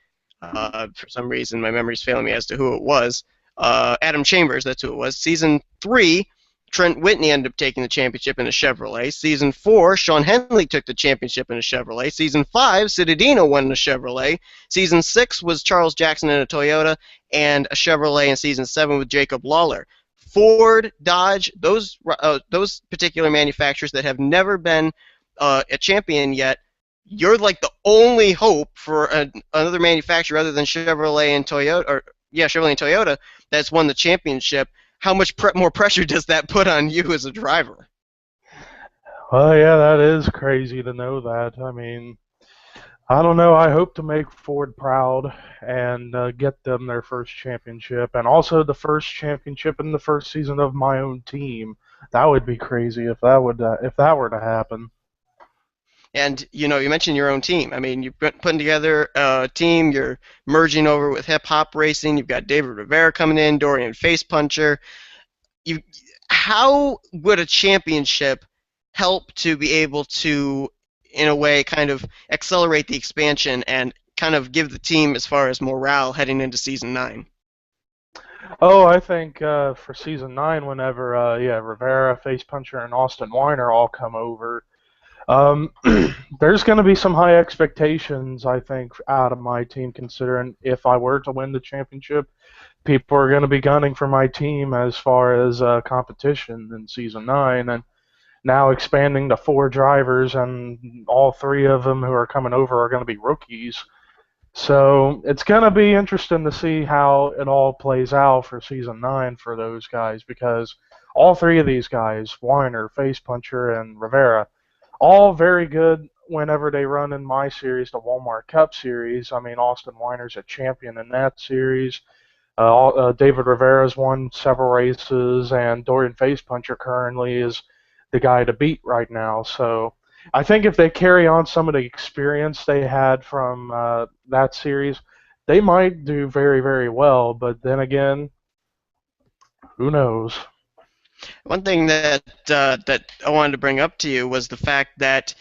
For some reason, my memory's failing me as to who it was. Adam Chambers, that's who it was. Season 3, Trent Whitney ended up taking the championship in a Chevrolet. Season 4, Sean Henley took the championship in a Chevrolet. Season 5, Citadino won in a Chevrolet. Season 6 was Charles Jackson in a Toyota, and a Chevrolet in Season 7 with Jacob Lawler. Ford, Dodge, those particular manufacturers that have never been a champion yet, you're like the only hope for another manufacturer other than Chevrolet and Toyota, Chevrolet and Toyota that's won the championship. How much more pressure does that put on you as a driver? Well, yeah, that is crazy to know that. I don't know. I hope to make Ford proud and get them their first championship, and also the first championship in the first season of my own team. That would be crazy if that were to happen. And you mentioned your own team. You're putting together a team. You're merging over with Hip Hop Racing. You've got David Rivera coming in, Dorian Face Puncher. How would a championship help to be able to, in a way, kind of accelerate the expansion and kind of give the team as far as morale heading into Season 9? Oh, I think for Season 9, whenever Rivera, Face Puncher, and Austin Weiner all come over, there's going to be some high expectations, I think, out of my team, considering if I were to win the championship, people are going to be gunning for my team as far as competition in Season 9, and now expanding to 4 drivers, and all 3 of them who are coming over are going to be rookies. So it's going to be interesting to see how it all plays out for Season 9 for those guys, because all 3 of these guys, Weiner, Face Puncher, and Rivera, all very good whenever they run in my series, the Walmart Cup Series. I mean, Austin Weiner's a champion in that series. David Rivera's won several races, and Dorian Facepuncher currently is the guy to beat right now. So I think if they carry on some of the experience they had from that series, they might do very, very well. But then again, who knows? One thing that I wanted to bring up to you was the fact that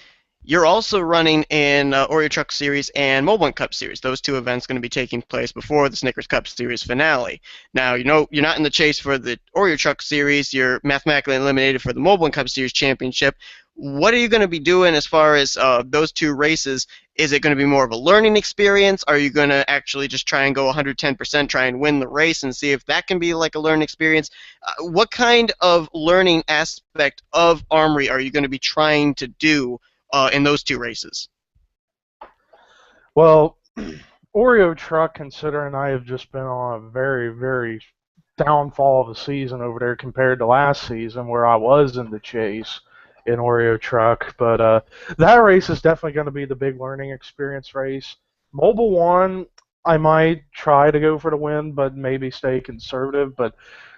you're also running in Oreo Truck Series and Mobile One Cup Series. Those two events going to be taking place before the Snickers Cup Series finale. Now, you know you're not in the chase for the Oreo Truck Series. You're mathematically eliminated for the Mobile One Cup Series championship. What are you going to be doing as far as those two races? Is it going to be more of a learning experience? Are you going to actually just try and go 110%, try and win the race and see if that can be like a learning experience? What kind of learning aspect of Armory are you going to be trying to do in those two races? Well, Oreo Truck, considering I have just been on a very, very downfall of the season over there compared to last season where I was in the chase in Oreo Truck. But that race is definitely going to be the big learning experience race. Mobile One, I might try to go for the win, but maybe stay conservative. But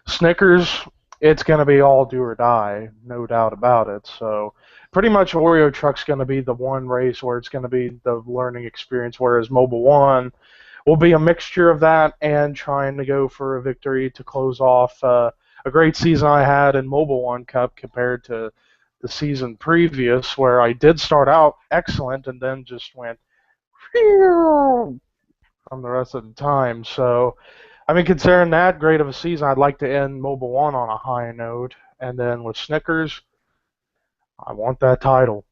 Snickers, it's going to be all do or die, no doubt about it. So pretty much Oreo Truck's going to be the one race where it's going to be the learning experience, whereas Mobile One will be a mixture of that and trying to go for a victory to close off a great season I had in Mobile One Cup compared to the season previous, where I did start out excellent and then just went from the rest of the time. So, I mean, considering that great of a season, I'd like to end Mobile One on a high note. And then with Snickers, I want that title.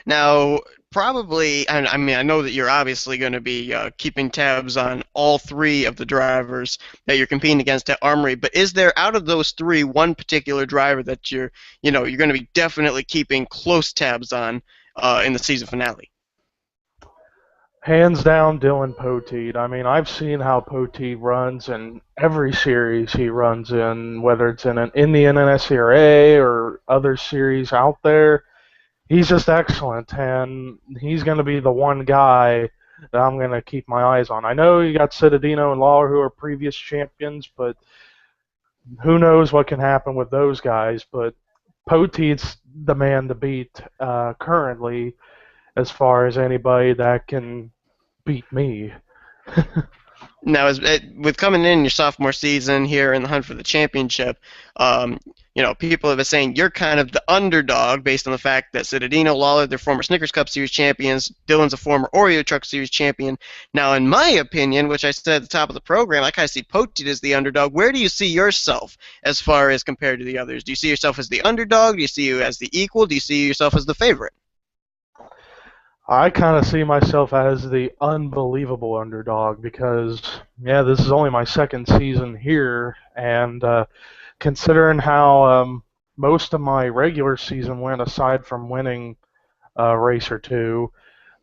Now, probably, I mean, I know that you're obviously going to be keeping tabs on all three of the drivers that you're competing against at Armory, but is there, out of those three, one particular driver that you're going to be definitely keeping close tabs on in the season finale? Hands down, Dillon Poteet. I mean, I've seen how Poteet runs in every series he runs in, whether it's in the NNSCRA or other series out there. He's just excellent, and he's going to be the one guy that I'm going to keep my eyes on. I know you got Citadino and Lawler, who are previous champions, but who knows what can happen with those guys. But Poteet's the man to beat currently, as far as anybody that can beat me. Now, with coming in your sophomore season here in the hunt for the championship, people have been saying you're kind of the underdog based on the fact that Citadino, Lawler, they're former Snickers Cup Series champions. Dillon's a former Oreo Truck Series champion. Now, in my opinion, which I said at the top of the program, I kind of see Poteet as the underdog. Where do you see yourself as far as compared to the others? Do you see yourself as the underdog? Do you see you as the equal? Do you see yourself as the favorite? I kind of see myself as the unbelievable underdog because, yeah, this is only my second season here, and considering how most of my regular season went, aside from winning a race or two,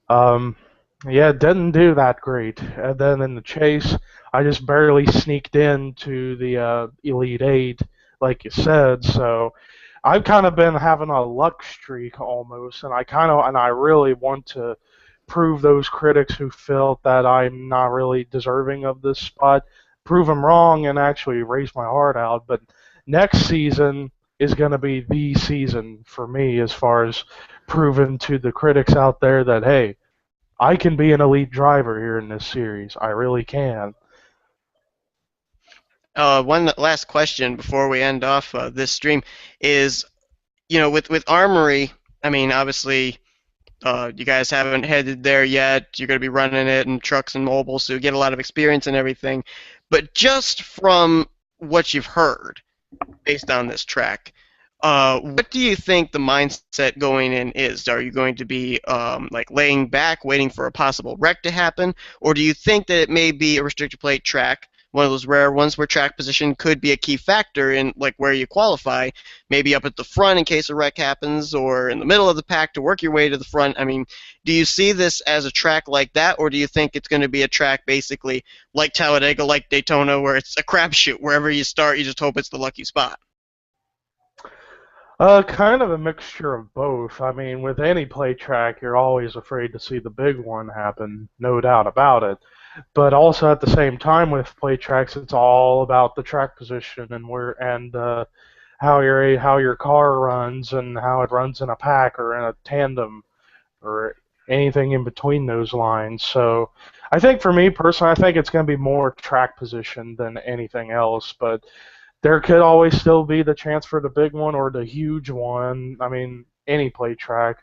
yeah, it didn't do that great. And then in the chase, I just barely sneaked into the Elite Eight, like you said. So I've kind of been having a luck streak almost, and I really want to prove those critics who felt that I'm not really deserving of this spot, prove them wrong, and actually raise my heart out. But next season is going to be the season for me as far as proving to the critics out there that, hey, I can be an elite driver here in this series. I really can. One last question before we end off this stream is, with Armory, I mean, obviously, you guys haven't headed there yet. You're going to be running it in trucks and mobile, so you get a lot of experience and everything. But just from what you've heard, based on this track, what do you think the mindset going in is? Are you going to be like laying back, waiting for a possible wreck to happen, or do you think that it may be a restrictor plate track, one of those rare ones where track position could be a key factor in like where you qualify, maybe up at the front in case a wreck happens, or in the middle of the pack to work your way to the front? I mean, do you see this as a track like that, or do you think it's going to be a track basically like Talladega, like Daytona, where it's a crapshoot? Wherever you start, you just hope it's the lucky spot? Kind of a mixture of both. I mean, with any play track, you're always afraid to see the big one happen, no doubt about it. But also at the same time, with play tracks, it's all about the track position and how your car runs and how it runs in a pack or in a tandem or anything in between those lines. So I think for me personally, I think it's going to be more track position than anything else. But there could always still be the chance for the big one or the huge one. I mean, any play track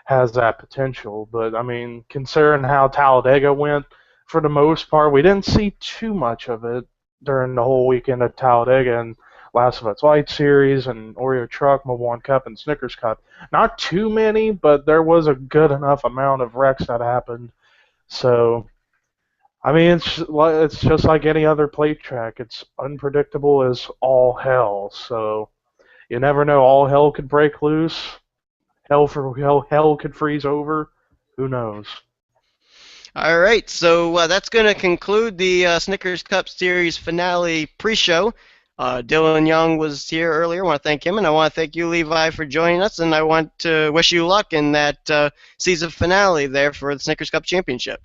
has that potential. But I mean, considering how Talladega went, for the most part, we didn't see too much of it during the whole weekend of Talladega and Last of Us Light Series and Oreo Truck, Mobile One Cup, and Snickers Cup. Not too many, but there was a good enough amount of wrecks that happened. So I mean, it's just like any other plate track. It's unpredictable as all hell. So you never know. All hell could break loose. Hell could freeze over. Who knows? All right, so that's going to conclude the Snickers Cup Series finale pre-show. Dillon Young was here earlier. I want to thank him, and I want to thank you, Levi, for joining us. And I want to wish you luck in that season finale there for the Snickers Cup Championship.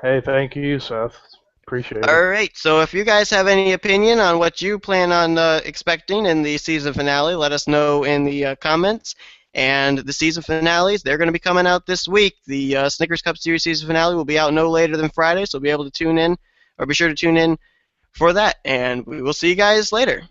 Hey, thank you, Seth. Appreciate All it. right, so if you guys have any opinion on what you plan on expecting in the season finale, let us know in the comments. And the season finales, they're going to be coming out this week. The Snickers Cup Series season finale will be out no later than Friday, so be able to tune in, or be sure to tune in for that. And we will see you guys later.